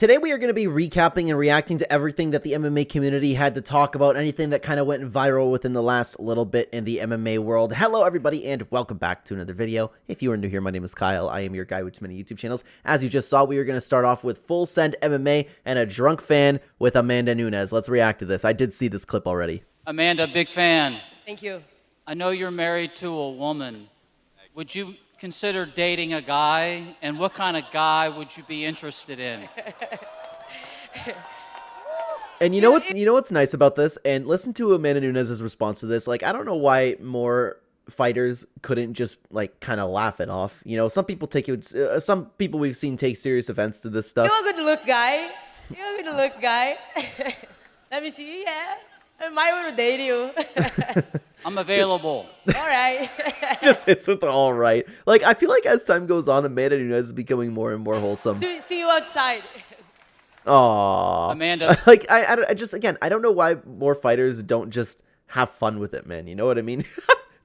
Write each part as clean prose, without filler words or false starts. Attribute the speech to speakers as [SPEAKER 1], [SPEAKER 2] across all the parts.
[SPEAKER 1] Today we are going to be recapping and reacting to everything that the MMA community had to talk about, anything that kind of went viral within the last little bit in the MMA world. Hello everybody and welcome back to another video. If you are new here, my name is Kyle. I am your guy with too many YouTube channels. As you just saw, we are going to start off with Full Send MMA and a drunk fan with Amanda Nunes. Let's react to this. I did see this clip already.
[SPEAKER 2] Amanda, big fan.
[SPEAKER 3] Thank you.
[SPEAKER 2] I know you're married to a woman. Would you consider dating a guy? And what kind of guy would you be interested in?
[SPEAKER 1] And you know what's nice about this? And listen to Amanda Nunes' response to this. Like, I don't know why more fighters couldn't just like kind of laugh it off. You know, some people take it. Some people we've seen take serious offense to this stuff.
[SPEAKER 3] You're a good look guy. You're a good look guy. Let me see. Yeah, I might want to date you.
[SPEAKER 2] I'm available.
[SPEAKER 3] All right.
[SPEAKER 1] Just hits with the all right. Like, I feel like as time goes on, Amanda Nunes is becoming more and more wholesome.
[SPEAKER 3] See you outside.
[SPEAKER 1] Aww.
[SPEAKER 2] Amanda.
[SPEAKER 1] Like, I just, again, I don't know why more fighters don't just have fun with it, man. You know what I mean?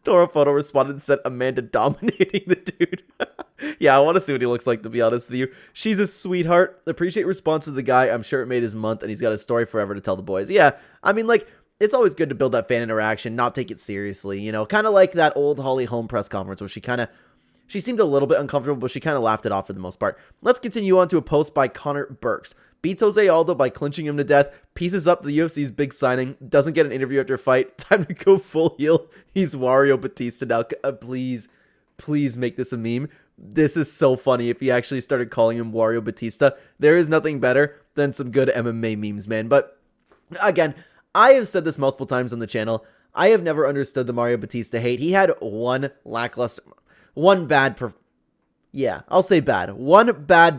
[SPEAKER 1] Toro Photo responded and said, Amanda dominating the dude. Yeah, I want to see what he looks like, to be honest with you. She's a sweetheart. Appreciate response to the guy. I'm sure it made his month, and he's got a story forever to tell the boys. Yeah, I mean, like, it's always good to build that fan interaction, not take it seriously, you know? Kind of like that old Holly Holm press conference where she seemed a little bit uncomfortable, but she kind of laughed it off for the most part. Let's continue on to a post by Connor Burks. Beats Jose Aldo by clinching him to death. Pieces up the UFC's big signing. Doesn't get an interview after a fight. Time to go full heel. He's Wario Batista now. Please make this a meme. This is so funny if he actually started calling him Wario Batista. There is nothing better than some good MMA memes, man. But again, I have said this multiple times on the channel. I have never understood the Mario Batista hate. He had one bad,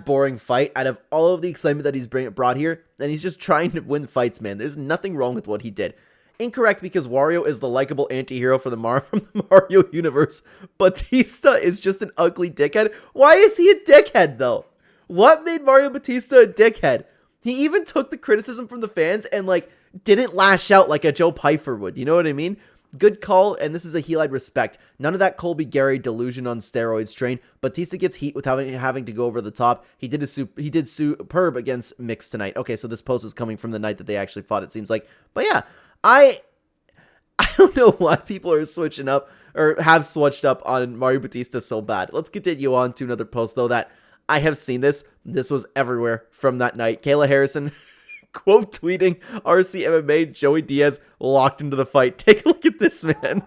[SPEAKER 1] boring fight out of all of the excitement that he's brought here, and he's just trying to win fights, man. There's nothing wrong with what he did. Incorrect, because Wario is the likable anti-hero from the Mario universe. Batista is just an ugly dickhead. Why is he a dickhead, though? What made Mario Batista a dickhead? He even took the criticism from the fans and, like, didn't lash out like a Joe Pyfer would. You know what I mean? Good call, and this is a heel I'd respect. None of that Colby Gary delusion on steroids train. Batista gets heat without having to go over the top. He did superb against Mix tonight. Okay, so this post is coming from the night that they actually fought, it seems like. But yeah, I don't know why people are switching up or have switched up on Mario Batista so bad. Let's continue on to another post, though, that I have seen this. This was everywhere from that night. Kayla Harrison quote tweeting RC MMA, Joey Diaz locked into the fight. Take a look at this, man.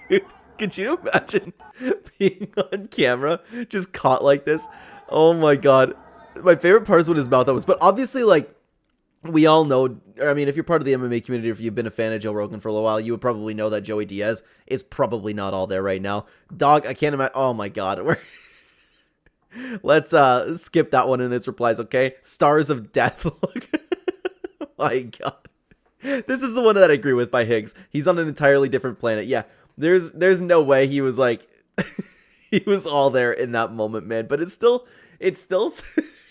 [SPEAKER 1] Dude, could you imagine being on camera just caught like this? Oh my god. My favorite part is what his mouth was. But obviously, like, we all know, I mean, if you're part of the MMA community, if you've been a fan of Joe Rogan for a little while, you would probably know that Joey Diaz is probably not all there right now. Dog, I can't imagine. Oh my god. Let's skip that one in its replies, okay? Stars of Death. Look. My god. This is the one that I agree with by Higgs. He's on an entirely different planet. Yeah, there's no way he was like he was all there in that moment, man. But it's still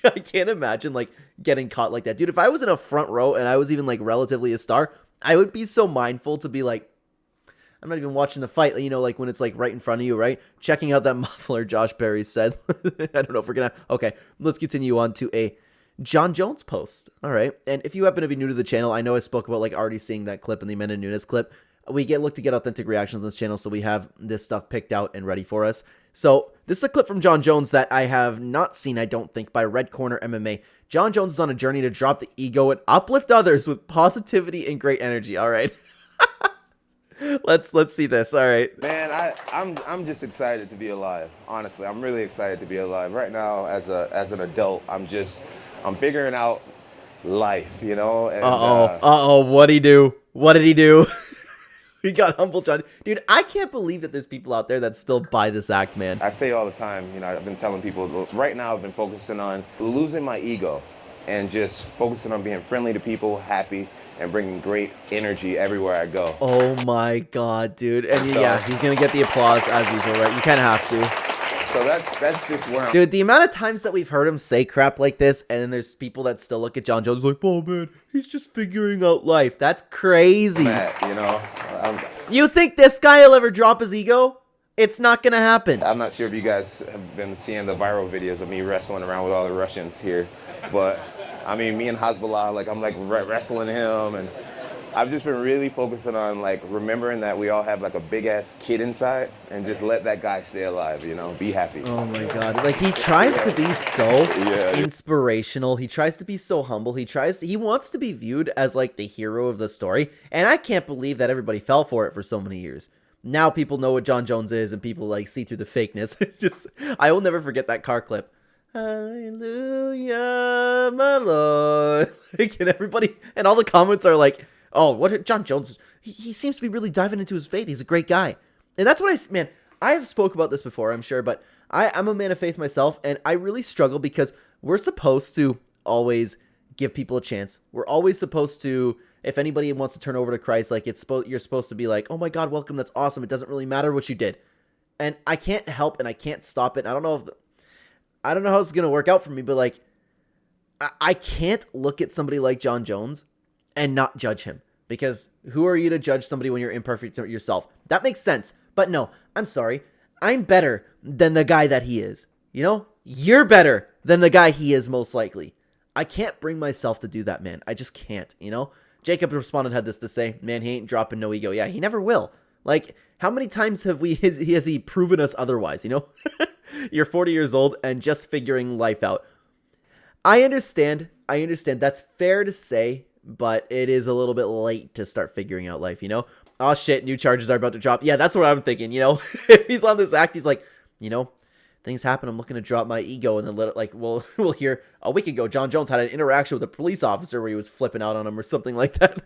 [SPEAKER 1] I can't imagine like getting caught like that. Dude, if I was in a front row and I was even like relatively a star, I would be so mindful to be like, I'm not even watching the fight, you know, like when it's like right in front of you, right? Checking out that muffler, Josh Perry said. I don't know if we're gonna, okay, let's continue on to a John Jones post. All right, and if you happen to be new to the channel, I know I spoke about like already seeing that clip in the Amanda Nunes clip. We look to get authentic reactions on this channel, so we have this stuff picked out and ready for us. So this is a clip from John Jones that I have not seen, I don't think, by Red Corner MMA. John Jones is on a journey to drop the ego and uplift others with positivity and great energy. All right. Let's see this. All right,
[SPEAKER 4] man. I'm just excited to be alive. Honestly, I'm really excited to be alive right now. As an adult, I'm figuring out life, you know. And,
[SPEAKER 1] what'd he do? What did he do? We got humble John. Dude, I can't believe that there's people out there that still buy this act, man.
[SPEAKER 4] I say all the time, you know, I've been telling people right now. I've been focusing on losing my ego and just focusing on being friendly to people, happy, and bringing great energy everywhere I go.
[SPEAKER 1] Oh my god, dude. And so, yeah, he's gonna get the applause as usual, right? You kind of have to.
[SPEAKER 4] So that's just where I'm...
[SPEAKER 1] Dude, the amount of times that we've heard him say crap like this, and then there's people that still look at John Jones like, oh man, he's just figuring out life. That's crazy.
[SPEAKER 4] You know,
[SPEAKER 1] you think this guy will ever drop his ego? It's not gonna happen.
[SPEAKER 4] I'm not sure if you guys have been seeing the viral videos of me wrestling around with all the Russians here, but I mean, me and Hezbollah, like I'm like wrestling him, and I've just been really focusing on like remembering that we all have like a big ass kid inside, and just let that guy stay alive, you know, be happy.
[SPEAKER 1] Oh my god. Like, he tries to be so inspirational. He tries to be so humble. He wants to be viewed as like the hero of the story. And I can't believe that everybody fell for it for so many years. Now people know what Jon Jones is, and people like see through the fakeness. I will never forget that car clip. Hallelujah, my Lord. Like, and everybody, and all the comments are like, oh, what Jon Jones, he seems to be really diving into his faith. He's a great guy. And that's what man, I have spoke about this before, I'm sure, but I'm a man of faith myself, and I really struggle because we're supposed to always give people a chance. We're always supposed to, if anybody wants to turn over to Christ, like you're supposed to be like, oh my God, welcome, that's awesome. It doesn't really matter what you did. And I can't help and I can't stop it. I don't know how it's going to work out for me, but like, I can't look at somebody like Jon Jones and not judge him, because who are you to judge somebody when you're imperfect yourself? That makes sense. But no, I'm sorry. I'm better than the guy that he is. You know, you're better than the guy he is, most likely. I can't bring myself to do that, man. I just can't, you know? Jacob responded, had this to say, man, he ain't dropping no ego. Yeah, he never will. Like, how many times has he proven us otherwise, you know? You're 40 years old and just figuring life out. I understand. That's fair to say, but it is a little bit late to start figuring out life, you know? Oh shit, new charges are about to drop. Yeah, that's what I'm thinking, you know? If he's on this act, he's like, you know, things happen, I'm looking to drop my ego, and then let it, like, we'll hear a week ago Jon Jones had an interaction with a police officer where he was flipping out on him or something like that.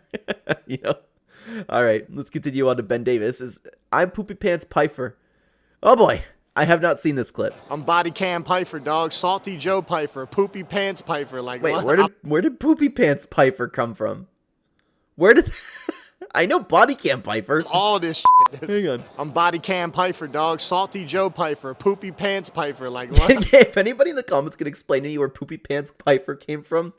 [SPEAKER 1] You know? All right, let's continue on to Ben Davis. I'm Poopy Pants Pfeiffer. Oh boy, I have not seen this clip.
[SPEAKER 5] I'm Body Cam Pfeiffer, dog. Salty Joe Pfeiffer. Poopy Pants Pfeiffer. Like,
[SPEAKER 1] wait,
[SPEAKER 5] what?
[SPEAKER 1] where did Poopy Pants Pfeiffer come from? Where did... I know Body Cam Pfeiffer.
[SPEAKER 5] All this shit.
[SPEAKER 1] Hang on.
[SPEAKER 5] I'm Body Cam Pfeiffer, dog. Salty Joe Pfeiffer. Poopy Pants Pfeiffer. Like, what?
[SPEAKER 1] If anybody in the comments could explain to me where Poopy Pants Pfeiffer came from,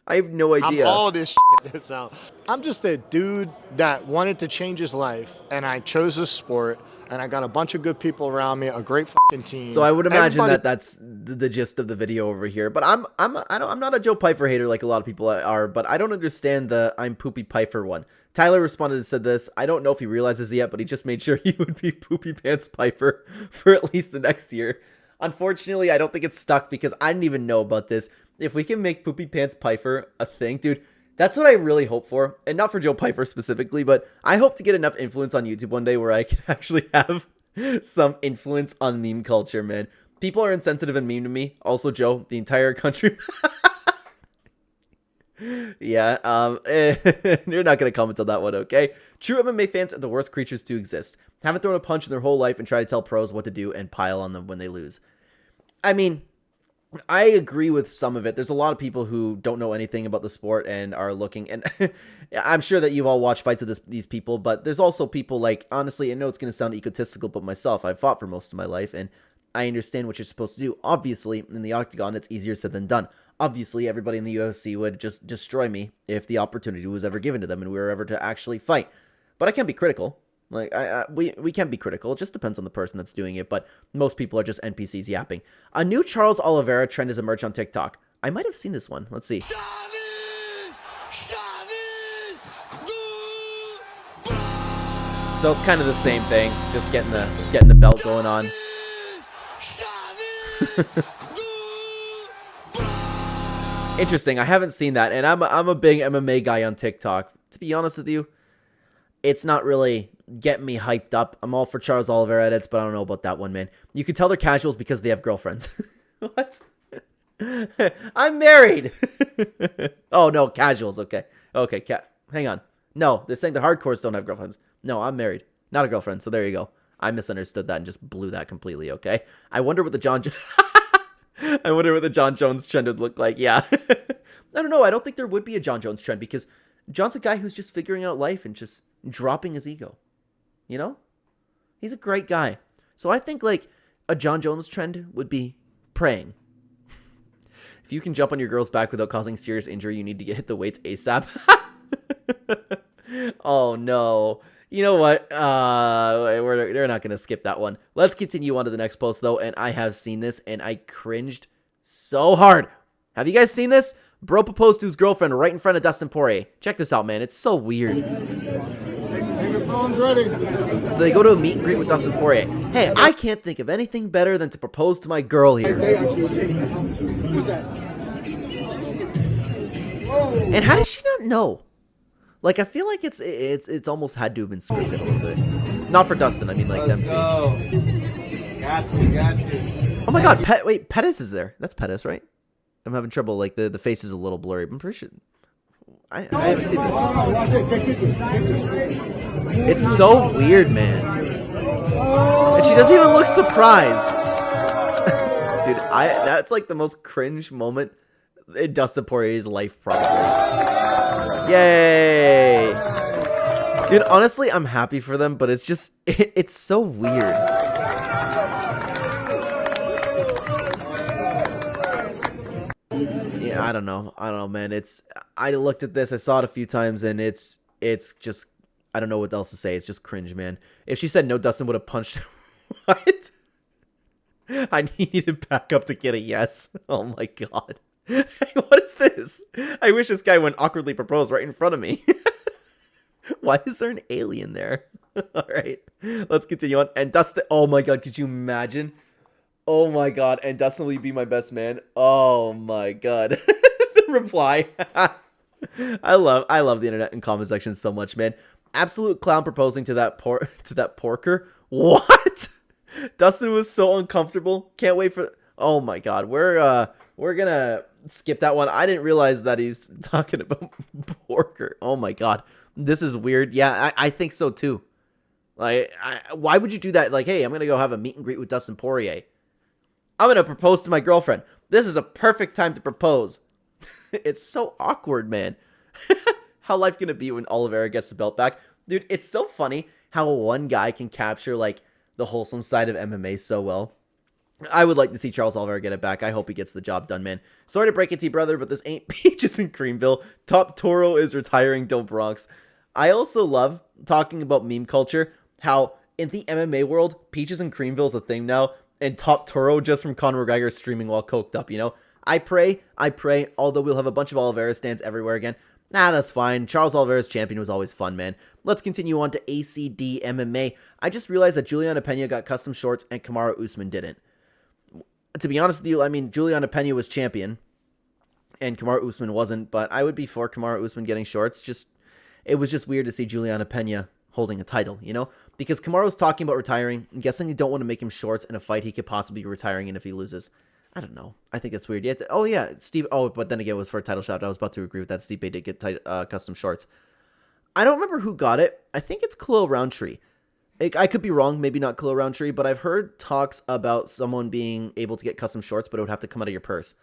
[SPEAKER 1] I have no idea.
[SPEAKER 5] I'm all this shit. So, I'm just a dude that wanted to change his life, and I chose this sport, and I got a bunch of good people around me, a great fucking team.
[SPEAKER 1] So I would imagine that that's the gist of the video over here. But I'm not a Joe Pfeiffer hater like a lot of people are, but I don't understand the I'm Poopy Pfeiffer one. Tyler responded and said this. I don't know if he realizes it yet, but he just made sure he would be Poopy Pants Pfeiffer for at least the next year. Unfortunately, I don't think it's stuck because I didn't even know about this. If we can make Poopy Pants Pfeiffer a thing, dude, that's what I really hope for. And not for Joe Pfeiffer specifically, but I hope to get enough influence on YouTube one day where I can actually have some influence on meme culture, man. People are insensitive and mean to me. Also, Joe, the entire country... Yeah, you're not going to comment on that one, okay? True MMA fans are the worst creatures to exist. Haven't thrown a punch in their whole life and try to tell pros what to do and pile on them when they lose. I mean, I agree with some of it. There's a lot of people who don't know anything about the sport and are looking, and I'm sure that you've all watched fights with these people, but there's also people like, honestly, I know it's going to sound egotistical, but myself, I've fought for most of my life, and I understand what you're supposed to do. Obviously, in the octagon, it's easier said than done. Obviously, everybody in the UFC would just destroy me if the opportunity was ever given to them and we were ever to actually fight. But I can't be critical. Like, we can't be critical. It just depends on the person that's doing it, but most people are just NPCs yapping. A new Charles Oliveira trend has emerged on TikTok. I might have seen this one. Let's see. So it's kind of the same thing, just getting the belt going on. Interesting. I haven't seen that, and I'm a big MMA guy on TikTok. To be honest with you, it's not really getting me hyped up. I'm all for Charles Oliveira edits, but I don't know about that one, man. You can tell they're casuals because they have girlfriends. What? I'm married. Oh no, casuals. Okay, hang on. No, they're saying the hardcores don't have girlfriends. No, I'm married, not a girlfriend. So there you go. I misunderstood that and just blew that completely. Okay. I wonder what the Jon Jones trend would look like. Yeah. I don't know. I don't think there would be a Jon Jones trend because Jon's a guy who's just figuring out life and just dropping his ego. You know? He's a great guy. So I think like a Jon Jones trend would be praying. If you can jump on your girl's back without causing serious injury, you need to hit the weights ASAP. Oh no. You know what? We're not going to skip that one. Let's continue on to the next post, though, and I have seen this, and I cringed so hard. Have you guys seen this? Bro proposed to his girlfriend right in front of Dustin Poirier. Check this out, man. It's so weird. So they go to a meet and greet with Dustin Poirier. Hey, I can't think of anything better than to propose to my girl here. And how did she not know? Like, I feel like it's almost had to have been scripted a little bit. Not for Dustin, I mean like them too.
[SPEAKER 6] Got you.
[SPEAKER 1] Oh my god, Pettis is there. That's Pettis, right? I'm having trouble, like the face is a little blurry. I'm pretty sure. I haven't seen this. It's so weird, man. And she doesn't even look surprised. Dude, that's like the most cringe moment in Dustin Poirier's life, probably. Yay! Dude, honestly, I'm happy for them, but it's just, it's so weird. Yeah, I don't know, man. I looked at this, I saw it a few times, and it's just, I don't know what else to say. It's just cringe, man. If she said no, Dustin would have punched. What? I needed to back up to get a yes. Oh my god. What is this? I wish this guy went awkwardly propose right in front of me. Why is there an alien there? Alright, let's continue on. And Dustin, oh my god, could you imagine? Oh my god, and Dustin, will you be my best man? Oh my god. The reply. I love the internet and comment section so much, man. Absolute clown proposing to that porker. What? Dustin was so uncomfortable. Can't wait for. Oh my god, we're gonna skip that one. I didn't realize that he's talking about porker. Oh my god, this is weird. Yeah, I think so too. Like, why would you do that? Like, hey, I'm gonna go have a meet and greet with Dustin Poirier. I'm gonna propose to my girlfriend. This is a perfect time to propose. It's so awkward, man. How life gonna be when Oliveira gets the belt back? Dude, it's so funny how one guy can capture, like, the wholesome side of MMA so well. I would like to see Charles Oliveira get it back. I hope he gets the job done, man. Sorry to break it to you, brother, but this ain't Peaches and Creamville. Top Toro is retiring, don't Bronx. I also love talking about meme culture, how in the MMA world, Peaches and Creamville is a thing now, and Top Toro just from Conor McGregor streaming while coked up, you know? I pray, although we'll have a bunch of Oliveira stands everywhere again. Nah, that's fine. Charles Oliveira's champion was always fun, man. Let's continue on to ACD MMA. I just realized that Juliana Pena got custom shorts and Kamaru Usman didn't. To be honest with you, I mean, Juliana Pena was champion and Kamaru Usman wasn't, but I would be for Kamaru Usman getting shorts. It was just weird to see Juliana Pena holding a title, you know? Because Kamaru's talking about retiring. I'm guessing they don't want to make him shorts in a fight he could possibly be retiring in if he loses. I don't know. I think that's weird. Oh, yeah. Steve. Oh, but then again, it was for a title shot. I was about to agree with that. Steve Bay did get custom shorts. I don't remember who got it. I think it's Khalil Roundtree. I could be wrong. Maybe not Khalil Roundtree, but I've heard talks about someone being able to get custom shorts, but it would have to come out of your purse.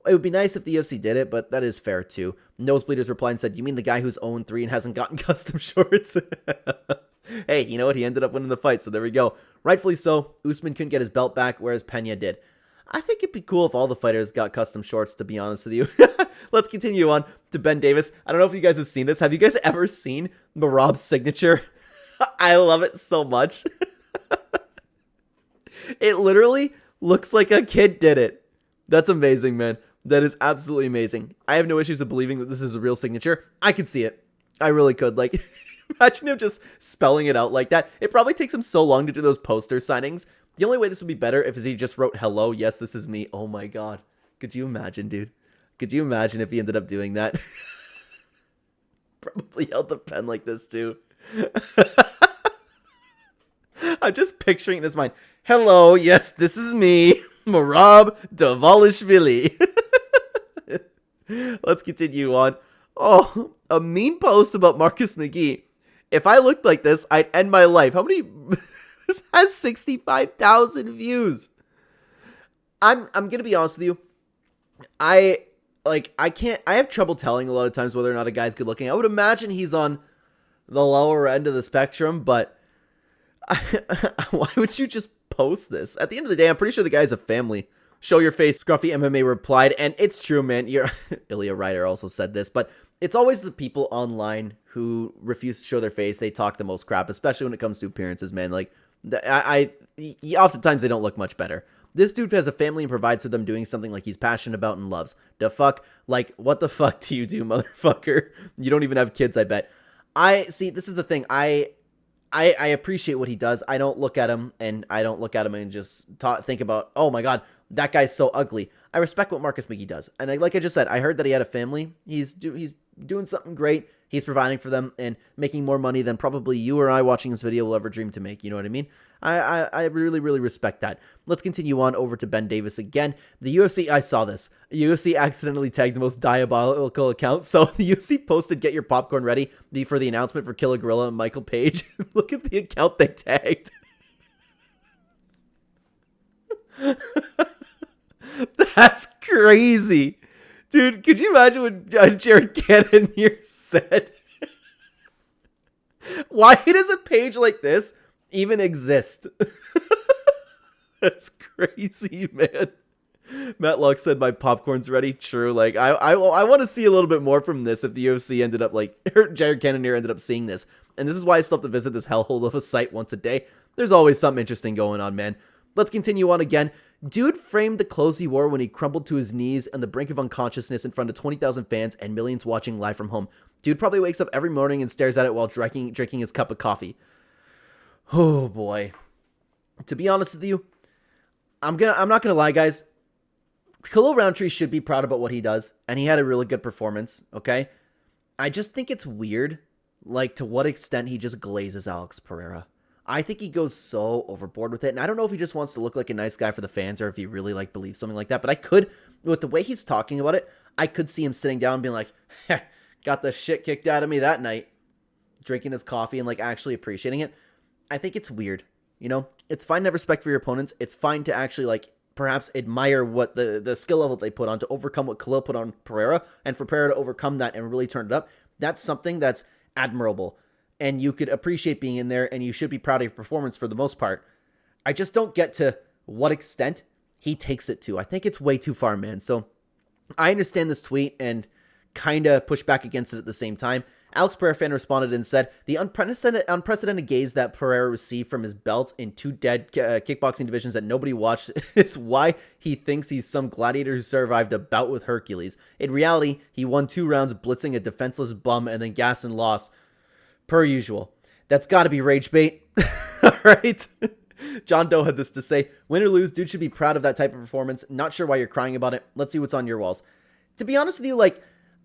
[SPEAKER 1] It would be nice if the UFC did it, but that is fair too. Nosebleeders replied and said, "You mean the guy who's 0-3 and hasn't gotten custom shorts?" Hey, you know what? He ended up winning the fight, so there we go. Rightfully so. Usman couldn't get his belt back, whereas Pena did. I think it'd be cool if all the fighters got custom shorts, to be honest with you. Let's continue on to Ben Davis. I don't know if you guys have seen this. Have you guys ever seen Marab's signature? I love it so much. It literally looks like a kid did it. That's amazing, man. That is absolutely amazing. I have no issues with believing that this is a real signature. I could see it. I really could. Like, imagine him just spelling it out like that. It probably takes him so long to do those poster signings. The only way this would be better if he just wrote, "Hello, yes, this is me." Oh my god. Could you imagine, dude? Could you imagine if he ended up doing that? Probably held the pen like this, too. I'm just picturing in his mind, "Hello, yes, this is me, Marab Davalishvili." Let's continue on. Oh, a mean post about Marcus McGee. If I looked like this, I'd end my life. How many? This has 65,000 views. I'm gonna be honest with you. I have trouble telling a lot of times whether or not a guy's good looking. I would imagine he's on the lower end of the spectrum, but why would you just post this? At the end of the day, I'm pretty sure the guy's a family. Show your face, Scruffy MMA replied, and it's true, man. Ilya Ryder also said this, but it's always the people online who refuse to show their face. They talk the most crap, especially when it comes to appearances, man. Like, oftentimes they don't look much better. This dude has a family and provides for them, doing something like he's passionate about and loves. The fuck? Like, what the fuck do you do, motherfucker? You don't even have kids, I bet. See, this is the thing. I appreciate what he does. I don't look at him and just think about, oh my god, that guy's so ugly. I respect what Marcus McGee does. And like I just said, I heard that he had a family. He's doing something great. He's providing for them and making more money than probably you or I watching this video will ever dream to make. You know what I mean? I really, really respect that. Let's continue on over to Ben Davis again. The UFC, I saw this. UFC accidentally tagged the most diabolical account. So the UFC posted, "Get your popcorn ready" for the announcement for Killer Gorilla and Michael Page. Look at the account they tagged. That's crazy. Dude, could you imagine what Jared Cannonier said? Why does a page like this even exist? That's crazy, man. Matt Locke said, "My popcorn's ready." True. Like, I want to see a little bit more from this if the UFC ended up, like, Jared Cannonier ended up seeing this. And this is why I still have to visit this hellhole of a site once a day. There's always something interesting going on, man. Let's continue on again. Dude framed the clothes he wore when he crumbled to his knees on the brink of unconsciousness in front of 20,000 fans and millions watching live from home. Dude probably wakes up every morning and stares at it while drinking his cup of coffee. Oh boy. To be honest with you, I'm not gonna lie, guys. Khalil Roundtree should be proud about what he does, and he had a really good performance, okay? I just think it's weird, like, to what extent he just glazes Alex Pereira. I think he goes so overboard with it, and I don't know if he just wants to look like a nice guy for the fans or if he really, like, believes something like that, but with the way he's talking about it, I could see him sitting down and being like, got the shit kicked out of me that night, drinking his coffee and, like, actually appreciating it. I think it's weird, you know? It's fine to have respect for your opponents. It's fine to actually, like, perhaps admire what the skill level they put on to overcome what Khalil put on Pereira, and for Pereira to overcome that and really turn it up. That's something that's admirable. And you could appreciate being in there, and you should be proud of your performance for the most part. I just don't get to what extent he takes it to. I think it's way too far, man. So I understand this tweet and kind of push back against it at the same time. Alex Pereira fan responded and said, "The unprecedented gaze that Pereira received from his belt in two dead kickboxing divisions that nobody watched is why he thinks he's some gladiator who survived a bout with Hercules. In reality, he won 2 rounds blitzing a defenseless bum and then gas and loss. Per usual." That's got to be rage bait. All right. John Doe had this to say: "Win or lose, dude should be proud of that type of performance. Not sure why you're crying about it. Let's see what's on your walls." To be honest with you, like,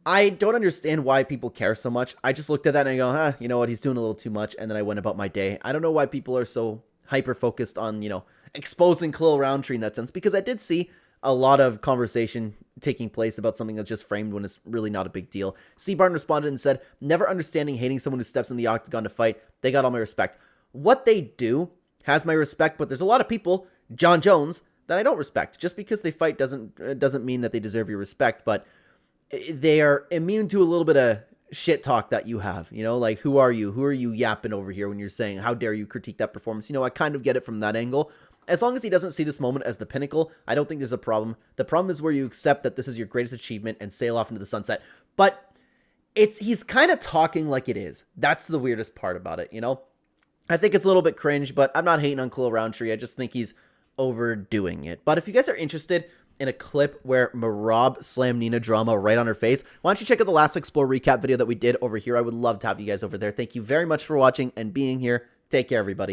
[SPEAKER 1] I don't understand why people care so much. I just looked at that and I go, you know what? He's doing a little too much. And then I went about my day. I don't know why people are so hyper-focused on, you know, exposing Khalil Roundtree in that sense, because I did see a lot of conversation taking place about something that's just framed when it's really not a big deal. C. Barton responded and said, "Never understanding hating someone who steps in the octagon to fight. They got all my respect." What they do has my respect, but there's a lot of people, John Jones, that I don't respect. Just because they fight doesn't mean that they deserve your respect, but they are immune to a little bit of shit talk that you have, you know, like, who are you? Who are you yapping over here when you're saying, how dare you critique that performance? You know, I kind of get it from that angle. As long as he doesn't see this moment as the pinnacle, I don't think there's a problem. The problem is where you accept that this is your greatest achievement and sail off into the sunset. But he's kind of talking like it is. That's the weirdest part about it, you know? I think it's a little bit cringe, but I'm not hating on Khalil Roundtree. I just think he's overdoing it. But if you guys are interested in a clip where Marab slammed Nina drama right on her face, why don't you check out the last Explore recap video that we did over here? I would love to have you guys over there. Thank you very much for watching and being here. Take care, everybody.